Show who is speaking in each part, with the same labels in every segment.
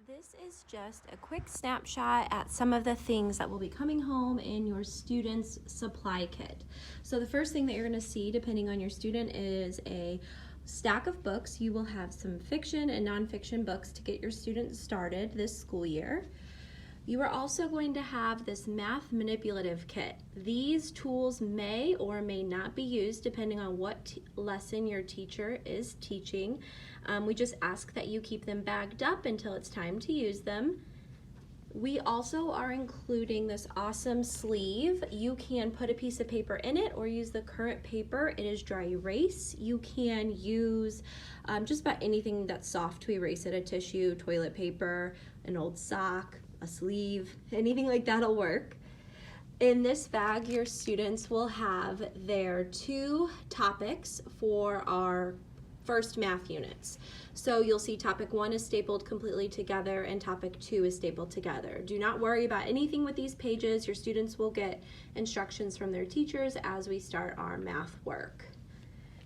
Speaker 1: This is just a quick snapshot at some of the things that will be coming home in your student's supply kit. So the first thing that you're going to see, depending on your student, is a stack of books. You will have some fiction and nonfiction books to get your students started this school year. You are also going to have this math manipulative kit. These tools may or may not be used depending on what lesson your teacher is teaching. We just ask that you keep them bagged up until it's time to use them. We also are including this awesome sleeve. You can put a piece of paper in it or use the current paper. It is dry erase. You can use just about anything that's soft to erase it, a tissue, toilet paper, an old sock, a sleeve, anything like that'll work. In this bag, your students will have their 2 topics for our first math units. So you'll see topic 1 is stapled completely together and topic 2 is stapled together. Do not worry about anything with these pages. Your students will get instructions from their teachers as we start our math work.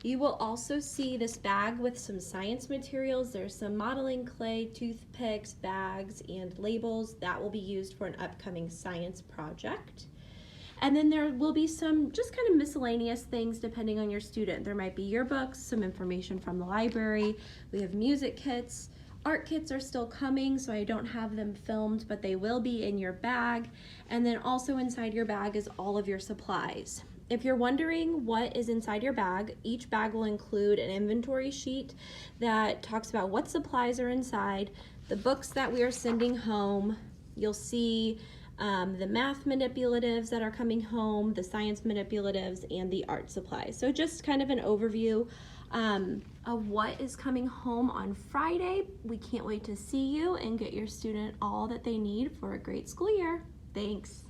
Speaker 1: You will also see this bag with some science materials. There's some modeling clay, toothpicks, bags, and labels that will be used for an upcoming science project. And then there will be some just kind of miscellaneous things depending on your student. There might be yearbooks, some information from the library. We have music kits. Art kits are still coming, so I don't have them filmed, but they will be in your bag. And then also inside your bag is all of your supplies. If you're wondering what is inside your bag, each bag will include an inventory sheet that talks about what supplies are inside, the books that we are sending home. You'll see the math manipulatives that are coming home, the science manipulatives, and the art supplies. So just kind of an overview of what is coming home on Friday. We can't wait to see you and get your student all that they need for a great school year. Thanks.